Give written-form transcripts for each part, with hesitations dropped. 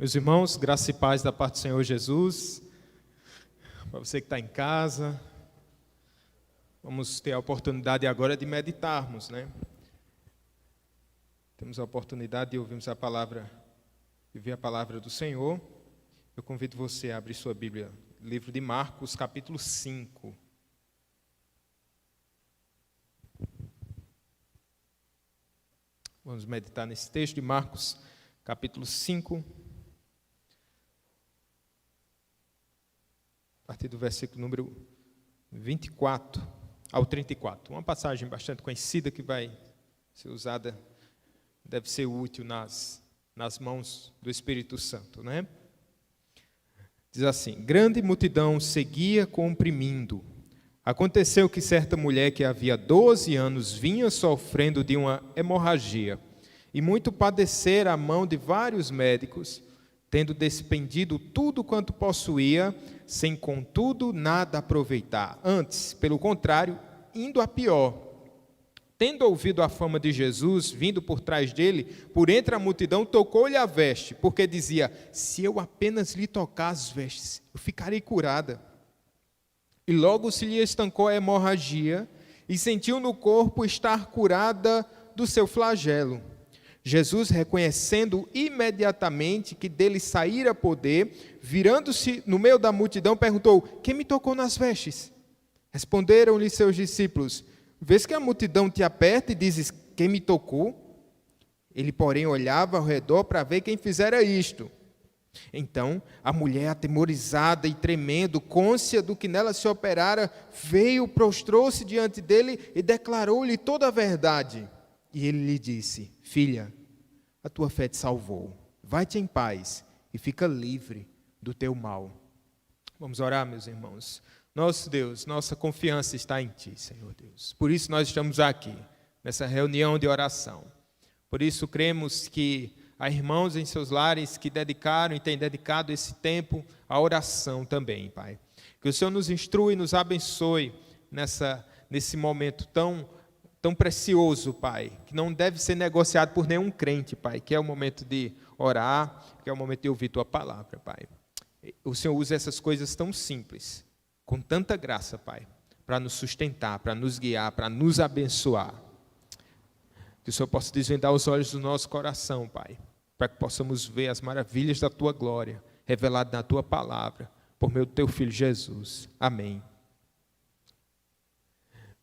Meus irmãos, graça e paz da parte do Senhor Jesus. Para você que está em casa, vamos ter a oportunidade agora de meditarmos, né? Temos a oportunidade de ouvirmos a palavra, de ver a palavra do Senhor. Eu convido você a abrir sua Bíblia, livro de Marcos, capítulo 5. Vamos meditar nesse texto de Marcos, capítulo 5. A partir do versículo número 24 ao 34. Uma passagem bastante conhecida que vai ser usada, deve ser útil nas mãos do Espírito Santo, né? Diz assim: grande multidão seguia comprimindo. Aconteceu que certa mulher que havia 12 anos vinha sofrendo de uma hemorragia e muito padecera à mão de vários médicos, tendo despendido tudo quanto possuía, sem contudo nada aproveitar. Antes, pelo contrário, indo a pior. Tendo ouvido a fama de Jesus, vindo por trás dele, por entre a multidão, tocou-lhe a veste, porque dizia: se eu apenas lhe tocar as vestes, eu ficarei curada. E logo se lhe estancou a hemorragia, e sentiu no corpo estar curada do seu flagelo. Jesus, reconhecendo imediatamente que dele saíra poder, virando-se no meio da multidão, perguntou: quem me tocou nas vestes? Responderam-lhe seus discípulos: vês que a multidão te aperta e dizes: quem me tocou? Ele, porém, olhava ao redor para ver quem fizera isto. Então, a mulher, atemorizada e tremendo, cônscia do que nela se operara, veio, prostrou-se diante dele e declarou-lhe toda a verdade. E ele lhe disse: filha, a tua fé te salvou. Vai-te em paz e fica livre do teu mal. Vamos orar, meus irmãos. Nosso Deus, nossa confiança está em Ti, Senhor Deus. Por isso nós estamos aqui, nessa reunião de oração. Por isso cremos que há irmãos em seus lares que dedicaram e têm dedicado esse tempo à oração também, Pai. Que o Senhor nos instrua e nos abençoe nesse momento tão precioso, Pai, que não deve ser negociado por nenhum crente, Pai, que é o momento de orar, que é o momento de ouvir Tua palavra, Pai. O Senhor usa essas coisas tão simples, com tanta graça, Pai, para nos sustentar, para nos guiar, para nos abençoar. Que o Senhor possa desvendar os olhos do nosso coração, Pai, para que possamos ver as maravilhas da Tua glória, revelada na Tua palavra, por meio do Teu Filho Jesus. Amém.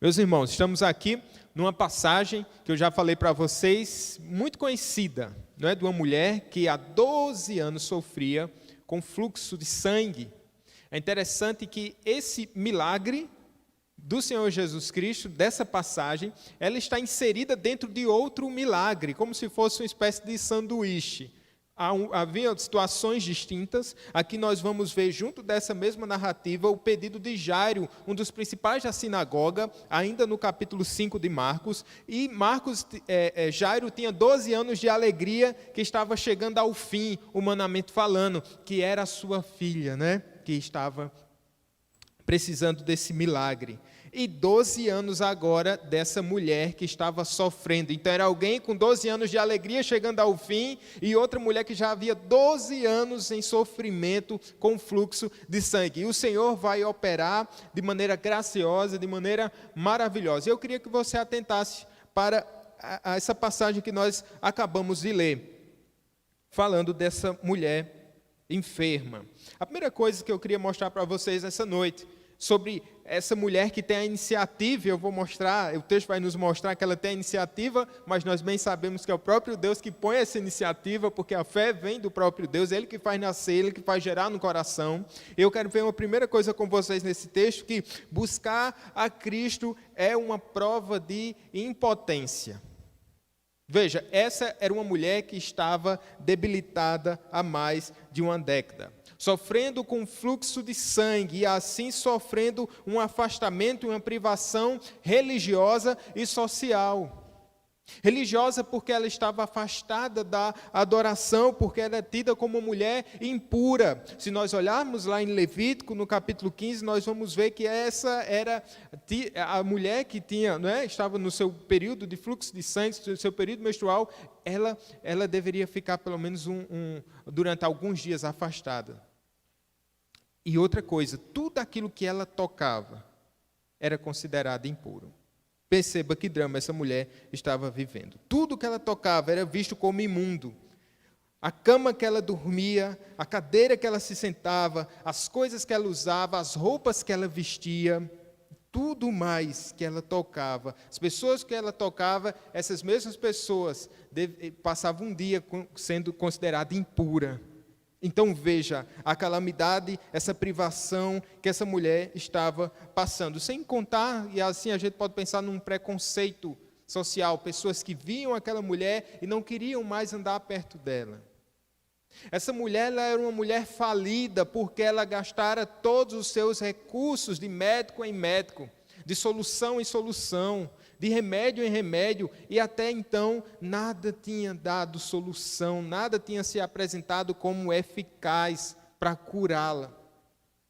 Meus irmãos, estamos aqui numa passagem que eu já falei para vocês, muito conhecida, não é? De uma mulher que há 12 anos sofria com fluxo de sangue. É interessante que esse milagre do Senhor Jesus Cristo, dessa passagem, ela está inserida dentro de outro milagre, como se fosse uma espécie de sanduíche. Havia situações distintas. Aqui nós vamos ver, junto dessa mesma narrativa, o pedido de Jairo, um dos principais da sinagoga, ainda no capítulo 5 de Marcos. E Jairo tinha 12 anos de alegria que estava chegando ao fim, humanamente falando, que era a sua filha, né? Que estava precisando desse milagre. E 12 anos agora dessa mulher que estava sofrendo. Então era alguém com 12 anos de alegria chegando ao fim e outra mulher que já havia 12 anos em sofrimento com fluxo de sangue. E o Senhor vai operar de maneira graciosa, de maneira maravilhosa. Eu queria que você atentasse para essa passagem que nós acabamos de ler, falando dessa mulher enferma. A primeira coisa que eu queria mostrar para vocês essa noite, sobre essa mulher que tem a iniciativa, eu vou mostrar, o texto vai nos mostrar que ela tem a iniciativa, mas nós bem sabemos que é o próprio Deus que põe essa iniciativa, porque a fé vem do próprio Deus, é Ele que faz nascer, Ele que faz gerar no coração. Eu quero ver uma primeira coisa com vocês nesse texto, que buscar a Cristo é uma prova de impotência. Veja, essa era uma mulher que estava debilitada há mais de uma década, sofrendo com fluxo de sangue e assim sofrendo um afastamento, uma privação religiosa e social. Religiosa porque ela estava afastada da adoração, porque ela é tida como uma mulher impura. Se nós olharmos lá em Levítico, no capítulo 15, nós vamos ver que essa era a mulher que tinha, estava no seu período de fluxo de sangue, no seu período menstrual, ela deveria ficar pelo menos durante alguns dias afastada. E outra coisa, tudo aquilo que ela tocava era considerado impuro. Perceba que drama essa mulher estava vivendo. Tudo que ela tocava era visto como imundo. A cama que ela dormia, a cadeira que ela se sentava, as coisas que ela usava, as roupas que ela vestia, tudo mais que ela tocava. As pessoas que ela tocava, essas mesmas pessoas passavam um dia sendo considerada impura. Então veja a calamidade, essa privação que essa mulher estava passando. Sem contar, e assim a gente pode pensar num preconceito social, pessoas que viam aquela mulher e não queriam mais andar perto dela. Essa mulher ela era uma mulher falida porque ela gastara todos os seus recursos de médico em médico, de solução em solução, de remédio em remédio, e até então nada tinha dado solução, nada tinha se apresentado como eficaz para curá-la.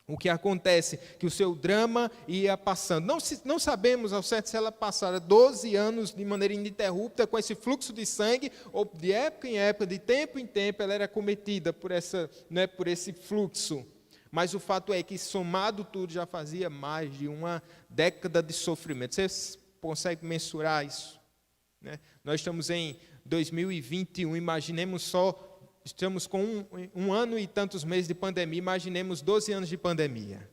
O que acontece? Que o seu drama ia passando. Não sabemos ao certo se ela passara 12 anos de maneira ininterrupta com esse fluxo de sangue, ou de época em época, de tempo em tempo, ela era cometida por esse fluxo. Mas o fato é que, somado tudo, já fazia mais de uma década de sofrimento. Vocês conseguem mensurar isso? Nós estamos em 2021, imaginemos só, estamos com um ano e tantos meses de pandemia, imaginemos 12 anos de pandemia.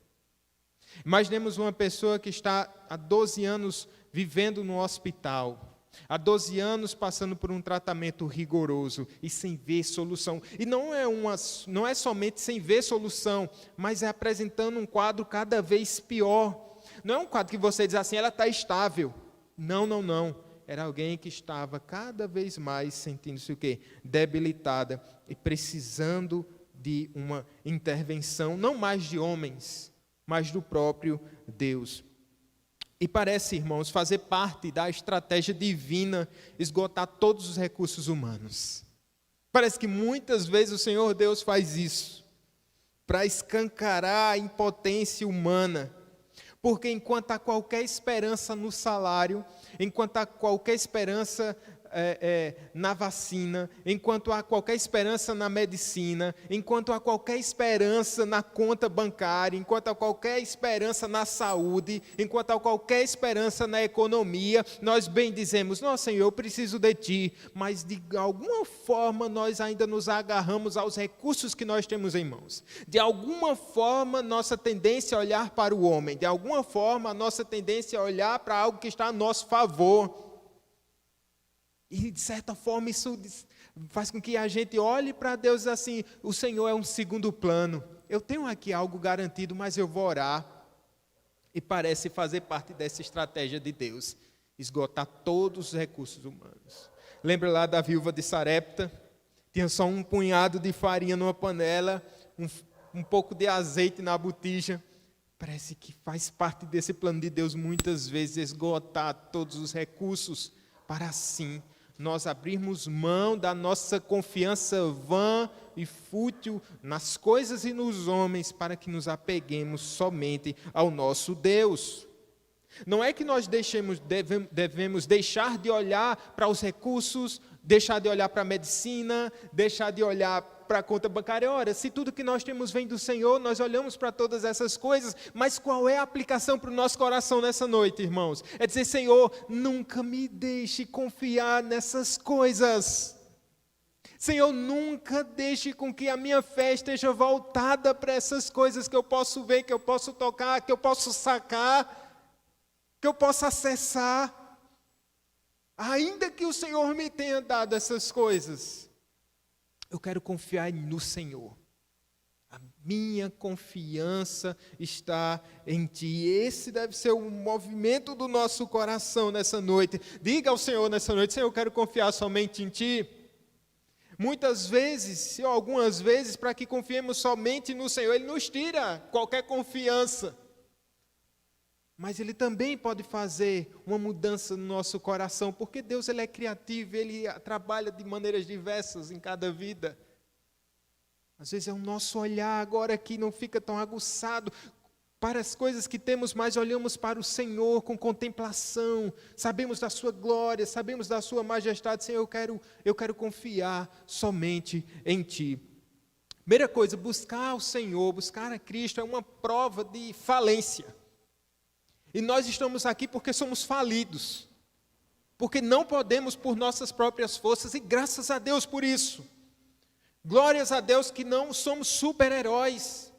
Imaginemos uma pessoa que está há 12 anos vivendo no hospital, há 12 anos passando por um tratamento rigoroso e sem ver solução. E não é somente sem ver solução, mas é apresentando um quadro cada vez pior. Não é um quadro que você diz assim, ela está estável. Não. Era alguém que estava cada vez mais sentindo-se o quê? Debilitada e precisando de uma intervenção, não mais de homens, mas do próprio Deus. E parece, irmãos, fazer parte da estratégia divina esgotar todos os recursos humanos. Parece que muitas vezes o Senhor Deus faz isso para escancarar a impotência humana. Porque enquanto há qualquer esperança no salário, enquanto há qualquer esperança na vacina, enquanto há qualquer esperança na medicina, enquanto há qualquer esperança na conta bancária, enquanto há qualquer esperança na saúde, enquanto há qualquer esperança na economia, nós bem dizemos, nossa Senhor, eu preciso de Ti, mas de alguma forma nós ainda nos agarramos aos recursos que nós temos em mãos. De alguma forma nossa tendência é olhar para o homem, de alguma forma a nossa tendência é olhar para algo que está a nosso favor. E, de certa forma, isso faz com que a gente olhe para Deus assim, o Senhor é um segundo plano. Eu tenho aqui algo garantido, mas eu vou orar. E parece fazer parte dessa estratégia de Deus, esgotar todos os recursos humanos. Lembra lá da viúva de Sarepta? Tinha só um punhado de farinha numa panela, um pouco de azeite na botija. Parece que faz parte desse plano de Deus, muitas vezes, esgotar todos os recursos, para assim nós abrirmos mão da nossa confiança vã e fútil nas coisas e nos homens, para que nos apeguemos somente ao nosso Deus. Não é que nós devemos deixar de olhar para os recursos, deixar de olhar para a medicina, deixar de olhar para a conta bancária. Ora, se tudo que nós temos vem do Senhor, nós olhamos para todas essas coisas, mas qual é a aplicação para o nosso coração nessa noite, irmãos? É dizer, Senhor, nunca me deixe confiar nessas coisas. Senhor, nunca deixe com que a minha fé esteja voltada para essas coisas que eu posso ver, que eu posso tocar, que eu posso sacar, que eu posso acessar. Ainda que o Senhor me tenha dado essas coisas, eu quero confiar no Senhor. A minha confiança está em Ti. Esse deve ser o movimento do nosso coração nessa noite. Diga ao Senhor nessa noite, Senhor, eu quero confiar somente em Ti. Muitas vezes, ou algumas vezes, para que confiemos somente no Senhor, Ele nos tira qualquer confiança. mas Ele também pode fazer uma mudança no nosso coração, porque Deus Ele é criativo, Ele trabalha de maneiras diversas em cada vida. Às vezes é o nosso olhar agora que não fica tão aguçado para as coisas que temos, mas olhamos para o Senhor com contemplação, sabemos da sua glória, sabemos da sua majestade. Senhor, eu quero confiar somente em Ti. Primeira coisa, buscar o Senhor, buscar a Cristo é uma prova de falência. E nós estamos aqui porque somos falidos, porque não podemos por nossas próprias forças, e graças a Deus por isso. Glórias a Deus que não somos super-heróis.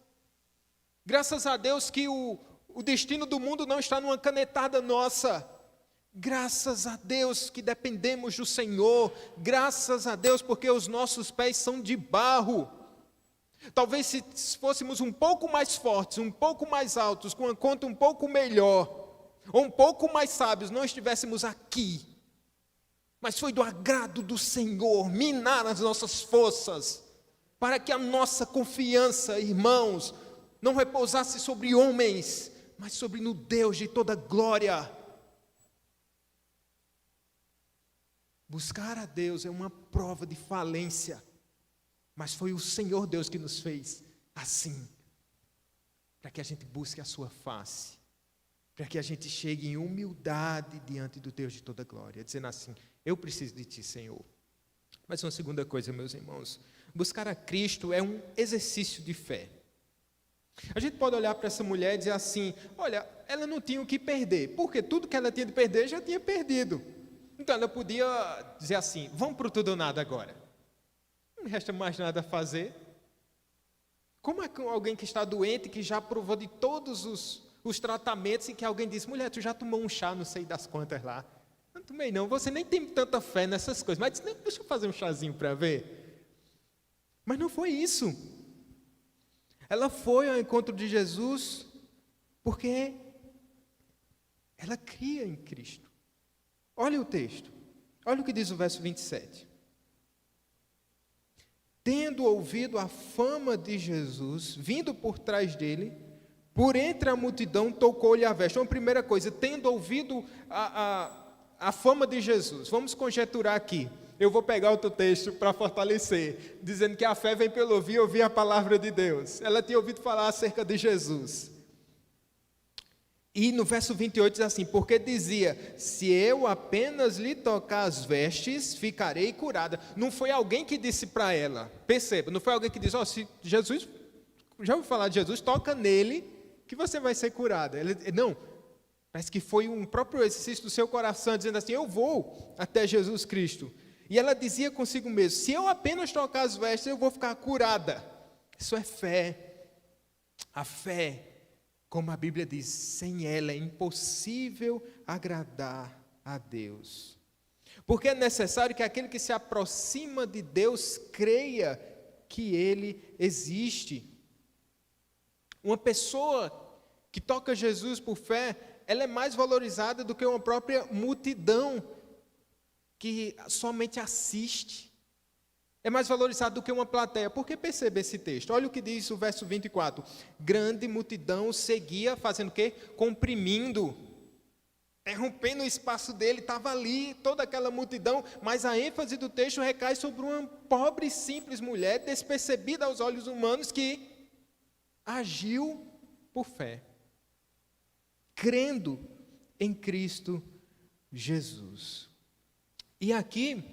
Graças a Deus que o destino do mundo não está numa canetada nossa. Graças a Deus que dependemos do Senhor. Graças a Deus porque os nossos pés são de barro. Talvez se fôssemos um pouco mais fortes, um pouco mais altos, com uma conta um pouco melhor, ou um pouco mais sábios, não estivéssemos aqui. Mas foi do agrado do Senhor minar as nossas forças, para que a nossa confiança, irmãos, não repousasse sobre homens, mas sobre no Deus de toda glória. Buscar a Deus é uma prova de falência, mas foi o Senhor Deus que nos fez assim, para que a gente busque a sua face, para que a gente chegue em humildade diante do Deus de toda glória, dizendo assim: eu preciso de Ti, Senhor. Mas uma segunda coisa, meus irmãos, buscar a Cristo é um exercício de fé. A gente pode olhar para essa mulher e dizer assim: olha, ela não tinha o que perder, porque tudo que ela tinha de perder já tinha perdido. Então ela podia dizer assim: vamos para o tudo ou nada agora. Não resta mais nada a fazer. Como é que alguém que está doente, que já provou de todos os tratamentos, e que alguém diz: mulher, tu já tomou um chá, não sei das quantas lá. Não tomei não, você nem tem tanta fé nessas coisas. Mas disse: deixa eu fazer um chazinho para ver. Mas não foi isso. Ela foi ao encontro de Jesus porque ela cria em Cristo. Olha o texto. Olha o que diz o verso 27. Tendo ouvido a fama de Jesus, vindo por trás dele, por entre a multidão, tocou-lhe a veste. Então, primeira coisa, tendo ouvido a fama de Jesus. Vamos conjecturar aqui. Eu vou pegar outro texto para fortalecer, dizendo que a fé vem pelo ouvir a palavra de Deus. Ela tinha ouvido falar acerca de Jesus. E no verso 28 diz assim: porque dizia: se eu apenas lhe tocar as vestes, ficarei curada. Não foi alguém que disse para ela, perceba, não foi alguém que disse: se Jesus, já ouviu falar de Jesus, toca nele que você vai ser curada. Não, parece que foi um próprio exercício do seu coração, dizendo assim: eu vou até Jesus Cristo. E ela dizia consigo mesma: se eu apenas tocar as vestes, eu vou ficar curada. Isso é fé. A fé, como a Bíblia diz, sem ela é impossível agradar a Deus. Porque é necessário que aquele que se aproxima de Deus creia que Ele existe. Uma pessoa que toca Jesus por fé, ela é mais valorizada do que uma própria multidão que somente assiste. É mais valorizado do que uma plateia. Por que perceber esse texto? Olha o que diz o verso 24. Grande multidão seguia, fazendo o quê? Comprimindo, interrompendo o espaço dele, estava ali toda aquela multidão, mas a ênfase do texto recai sobre uma pobre e simples mulher, despercebida aos olhos humanos, que agiu por fé, crendo em Cristo Jesus. E aqui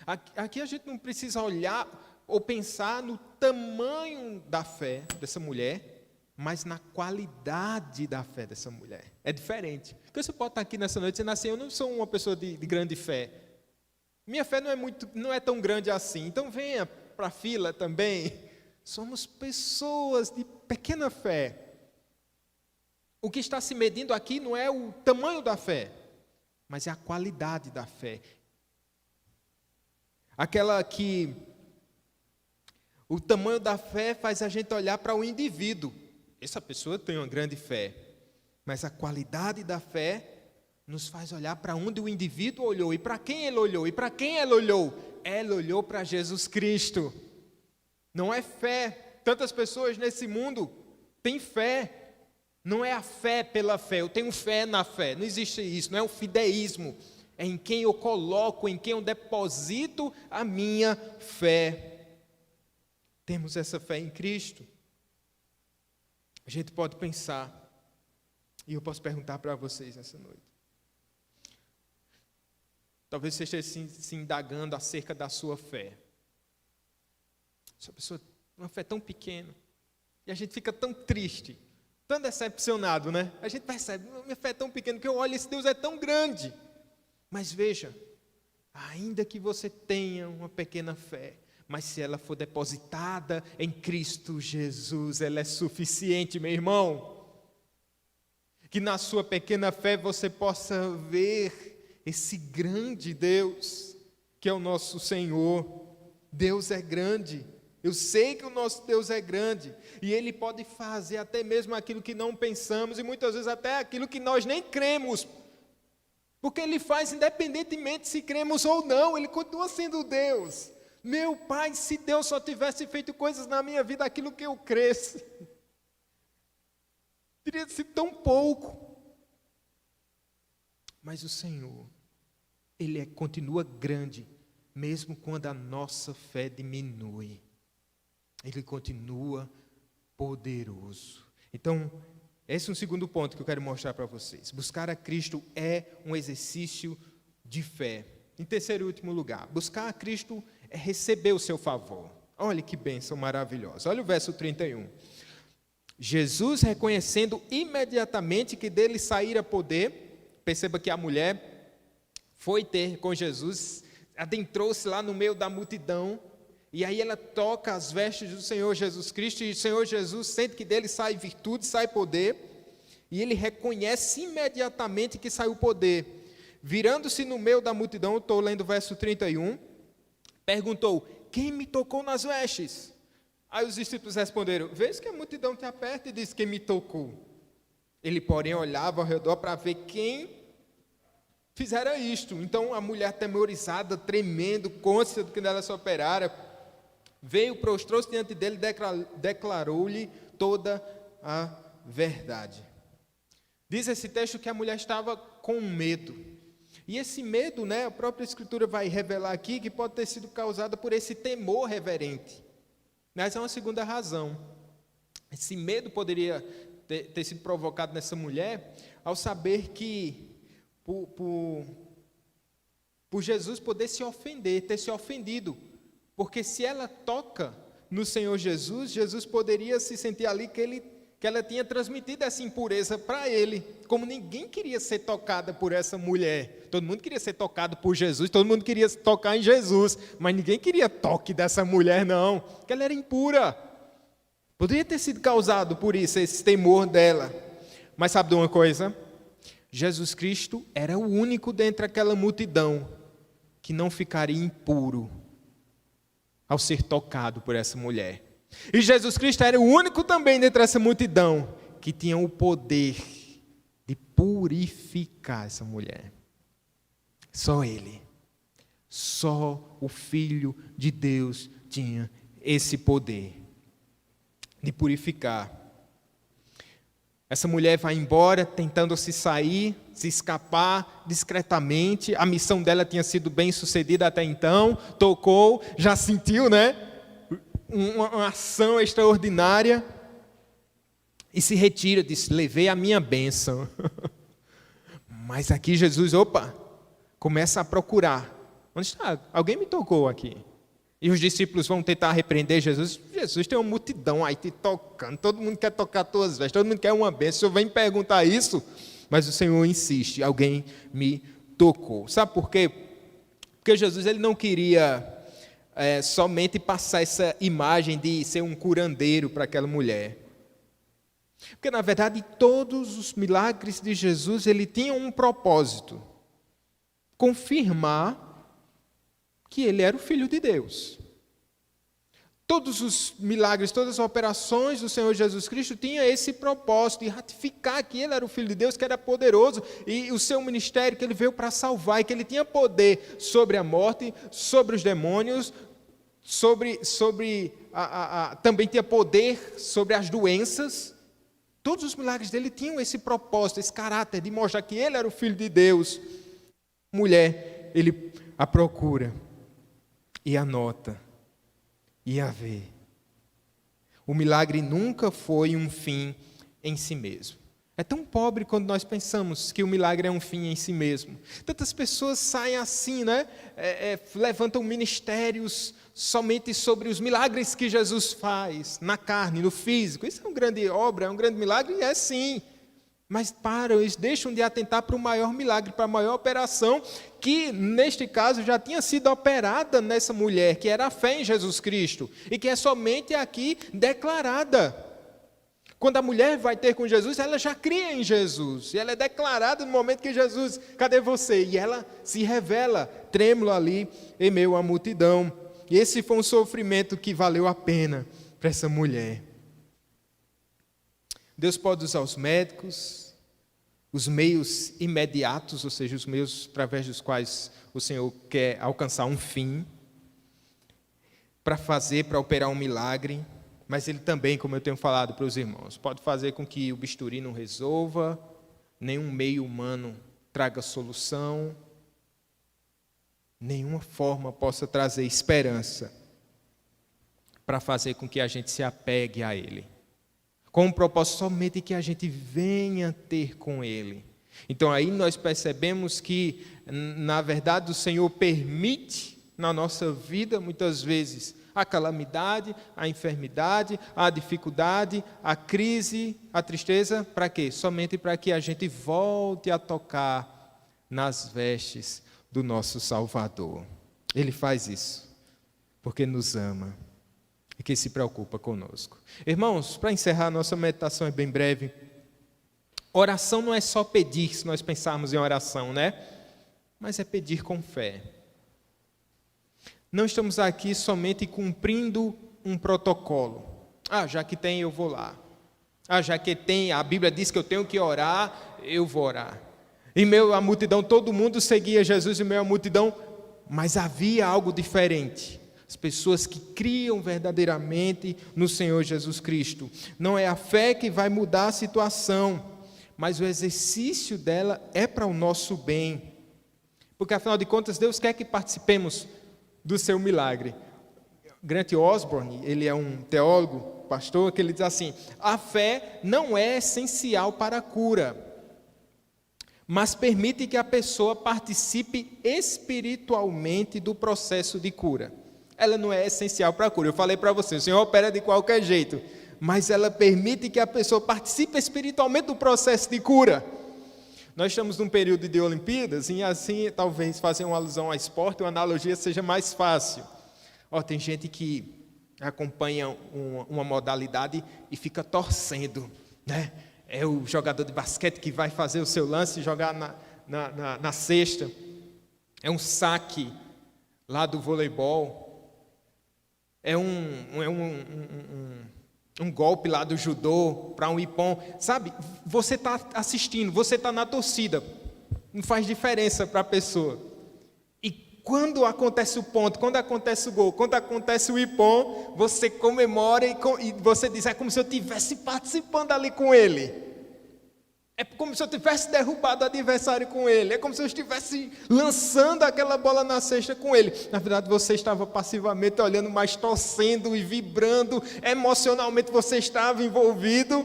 a gente não precisa olhar ou pensar no tamanho da fé dessa mulher, mas na qualidade da fé dessa mulher. É diferente. Porque você pode estar aqui nessa noite dizendo assim: eu não sou uma pessoa de grande fé. Minha fé não é tão grande assim. Então venha para a fila também. Somos pessoas de pequena fé. O que está se medindo aqui não é o tamanho da fé, mas é a qualidade da fé. Aquela que o tamanho da fé faz a gente olhar para o indivíduo. Essa pessoa tem uma grande fé, mas a qualidade da fé nos faz olhar para onde o indivíduo olhou e para quem ele olhou. E para quem ela olhou? Ela olhou para Jesus Cristo. Não é fé. Tantas pessoas nesse mundo têm fé Não é a fé pela fé, eu tenho fé na fé. Não existe isso, não é o fideísmo. É em quem eu coloco, em quem eu deposito a minha fé. Temos essa fé em Cristo. A gente pode pensar, e eu posso perguntar para vocês nessa noite. Talvez você esteja se indagando acerca da sua fé. Sua pessoa, uma fé tão pequena. E a gente fica tão triste, tão decepcionado, né? A gente percebe, minha fé é tão pequena, que eu olho, esse Deus é tão grande. Mas veja, ainda que você tenha uma pequena fé, mas se ela for depositada em Cristo Jesus, ela é suficiente, meu irmão. Que na sua pequena fé você possa ver esse grande Deus, que é o nosso Senhor. Deus é grande. Eu sei que o nosso Deus é grande, e Ele pode fazer até mesmo aquilo que não pensamos, e muitas vezes até aquilo que nós nem cremos, porque Ele faz independentemente se cremos ou não, Ele continua sendo Deus. Meu Pai, se Deus só tivesse feito coisas na minha vida, aquilo que eu cresce, teria sido tão pouco. Mas o Senhor, Ele continua grande, mesmo quando a nossa fé diminui. Ele continua poderoso. Então, esse é um segundo ponto que eu quero mostrar para vocês. Buscar a Cristo é um exercício de fé. Em terceiro e último lugar, buscar a Cristo é receber o seu favor. Olha que bênção maravilhosa. Olha o verso 31. Jesus, reconhecendo imediatamente que dele saíra poder, perceba que a mulher foi ter com Jesus, adentrou-se lá no meio da multidão, e aí ela toca as vestes do Senhor Jesus Cristo, e o Senhor Jesus sente que dele sai virtude, sai poder, e ele reconhece imediatamente que saiu poder. Virando-se no meio da multidão, eu estou lendo o verso 31, perguntou, quem me tocou nas vestes? Aí os discípulos responderam, vês que a multidão te aperta e diz, quem me tocou? Ele, porém, olhava ao redor para ver quem fizera isto. Então a mulher atemorizada, tremendo, cônscia do que nela se operara, veio, prostrou-se diante dele e declarou-lhe toda a verdade. Diz esse texto que a mulher estava com medo. E esse medo, né, a própria Escritura vai revelar aqui que pode ter sido causado por esse temor reverente. Mas é uma segunda razão. Esse medo poderia ter sido provocado nessa mulher ao saber que por Jesus poder se ofender, ter se ofendido. Porque se ela toca no Senhor Jesus, Jesus poderia se sentir ali que ela tinha transmitido essa impureza para ele. Como ninguém queria ser tocada por essa mulher. Todo mundo queria ser tocado por Jesus, todo mundo queria tocar em Jesus. Mas ninguém queria toque dessa mulher, não. Porque ela era impura. Poderia ter sido causado por isso, esse temor dela. Mas sabe de uma coisa? Jesus Cristo era o único dentre aquela multidão que não ficaria impuro ao ser tocado por essa mulher. E Jesus Cristo era o único também dentre essa multidão que tinha o poder de purificar essa mulher. Só Ele, só o Filho de Deus tinha esse poder de purificar. Essa mulher vai embora, tentando se sair, se escapar discretamente. A missão dela tinha sido bem sucedida até então. Tocou, já sentiu, né? Uma ação extraordinária. E se retira, diz, levei a minha bênção. Mas aqui Jesus, começa a procurar. Onde está? Alguém me tocou aqui. E os discípulos vão tentar repreender Jesus. Jesus, tem uma multidão aí te tocando. Todo mundo quer tocar as tuas vestes. Todo mundo quer uma bênção. O Senhor vem perguntar isso. Mas o Senhor insiste. Alguém me tocou. Sabe por quê? Porque Jesus ele não queria somente passar essa imagem de ser um curandeiro para aquela mulher. Porque, na verdade, todos os milagres de Jesus, ele tinha um propósito. Confirmar que ele era o Filho de Deus. Todos os milagres, todas as operações do Senhor Jesus Cristo tinham esse propósito, de ratificar que ele era o Filho de Deus, que era poderoso, e o seu ministério, que ele veio para salvar, e que ele tinha poder sobre a morte, sobre os demônios, também tinha poder sobre as doenças. Todos os milagres dele tinham esse propósito, esse caráter de mostrar que ele era o Filho de Deus. Mulher, ele a procura e anota e a vê. O milagre nunca foi um fim em si mesmo. É tão pobre quando nós pensamos que o milagre é um fim em si mesmo. Tantas pessoas saem assim, né? Levantam ministérios somente sobre os milagres que Jesus faz, na carne, no físico. Isso é uma grande obra, é um grande milagre? É sim. Mas eles deixam de atentar para o maior milagre, para a maior operação, que neste caso já tinha sido operada nessa mulher, que era a fé em Jesus Cristo, e que é somente aqui declarada. Quando a mulher vai ter com Jesus, ela já cria em Jesus. E ela é declarada no momento que Jesus, cadê você? E ela se revela, trêmula ali em meio à multidão. E esse foi um sofrimento que valeu a pena para essa mulher. Deus pode usar os médicos, os meios imediatos, ou seja, os meios através dos quais o Senhor quer alcançar um fim, para operar um milagre. Mas Ele também, como eu tenho falado para os irmãos, pode fazer com que o bisturi não resolva, nenhum meio humano traga solução, nenhuma forma possa trazer esperança para fazer com que a gente se apegue a Ele, com o propósito somente que a gente venha ter com Ele. Então aí nós percebemos que, na verdade, o Senhor permite na nossa vida, muitas vezes, a calamidade, a enfermidade, a dificuldade, a crise, a tristeza, para quê? Somente para que a gente volte a tocar nas vestes do nosso Salvador. Ele faz isso porque nos ama e que se preocupa conosco. Irmãos, para encerrar, nossa meditação é bem breve. Oração não é só pedir, se nós pensarmos em oração, né? Mas é pedir com fé. Não estamos aqui somente cumprindo um protocolo. Já que tem, eu vou lá. Já que tem, a Bíblia diz que eu tenho que orar, eu vou orar. Em meio à multidão, todo mundo seguia Jesus em meio à multidão, mas havia algo diferente. As pessoas que criam verdadeiramente no Senhor Jesus Cristo. Não é a fé que vai mudar a situação, mas o exercício dela é para o nosso bem. Porque, afinal de contas, Deus quer que participemos do seu milagre. Grant Osborne, ele é um teólogo, pastor, que ele diz assim: a fé não é essencial para a cura, mas permite que a pessoa participe espiritualmente do processo de cura. Ela não é essencial para a cura. Eu falei para você, o Senhor opera de qualquer jeito, mas ela permite que a pessoa participe espiritualmente do processo de cura. Nós estamos num período de Olimpíadas, e assim, talvez fazer uma alusão ao esporte, uma analogia seja mais fácil. Tem gente que acompanha uma modalidade e fica torcendo, né? É o jogador de basquete que vai fazer o seu lance e jogar na cesta. É um saque lá do voleibol. É um golpe lá do judô para um ippon, sabe? Você está assistindo, você está na torcida, não faz diferença para a pessoa. E quando acontece o ponto, quando acontece o gol, quando acontece o ippon, você comemora e você diz: é como se eu estivesse participando ali com ele. É como se eu tivesse derrubado o adversário com ele. É como se eu estivesse lançando aquela bola na cesta com ele. Na verdade, você estava passivamente olhando, mas torcendo e vibrando. Emocionalmente, você estava envolvido.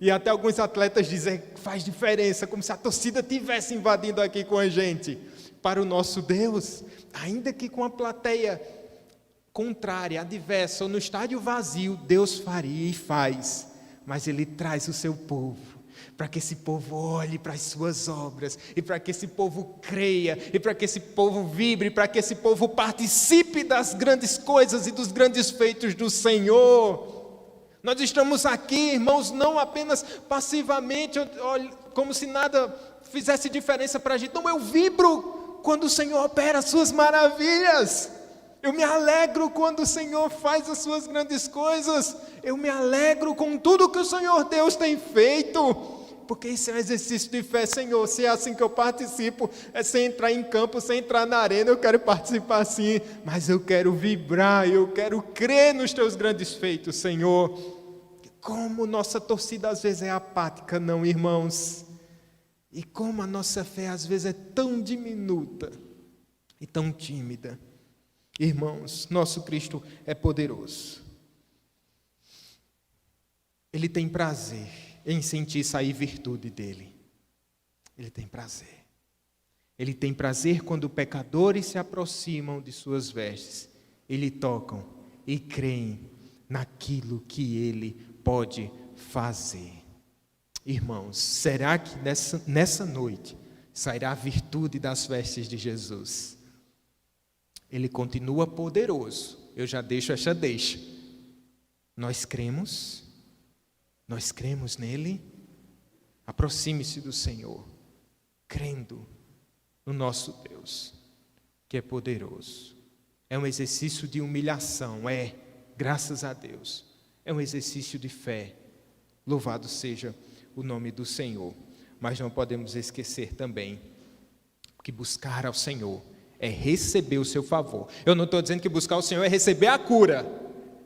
E até alguns atletas dizem que faz diferença, como se a torcida estivesse invadindo aqui com a gente. Para o nosso Deus, ainda que com a plateia contrária, adversa, ou no estádio vazio, Deus faria e faz. Mas Ele traz o seu povo, para que esse povo olhe para as suas obras, e para que esse povo creia, e para que esse povo vibre, para que esse povo participe das grandes coisas e dos grandes feitos do Senhor. Nós estamos aqui, irmãos, não apenas passivamente, como se nada fizesse diferença para a gente. Não, eu vibro quando o Senhor opera as suas maravilhas. Eu me alegro quando o Senhor faz as suas grandes coisas. Eu me alegro com tudo que o Senhor Deus tem feito. Porque isso é um exercício de fé. Senhor, se é assim que eu participo, é sem entrar em campo, sem entrar na arena, eu quero participar assim, mas eu quero vibrar, eu quero crer nos teus grandes feitos, Senhor. como nossa torcida às vezes é apática, não, irmãos? E como a nossa fé às vezes é tão diminuta e tão tímida. Irmãos, nosso Cristo é poderoso. Ele tem prazer em sentir sair virtude dele. Ele tem prazer. Ele tem prazer quando pecadores se aproximam de suas vestes e lhe tocam e creem naquilo que ele pode fazer. Irmãos, será que nessa noite sairá a virtude das vestes de Jesus? Ele continua poderoso. Eu já deixo essa deixa. Nós cremos nele. Aproxime-se do Senhor, crendo no nosso Deus, que é poderoso. É um exercício de humilhação, graças a Deus. É um exercício de fé. Louvado seja o nome do Senhor. Mas não podemos esquecer também que buscar ao Senhor é receber o seu favor. Eu não estou dizendo que buscar o Senhor é receber a cura,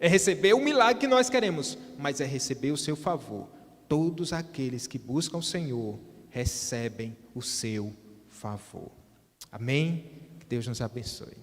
é receber o milagre que nós queremos, mas é receber o seu favor. Todos aqueles que buscam o Senhor recebem o seu favor. Amém? Que Deus nos abençoe.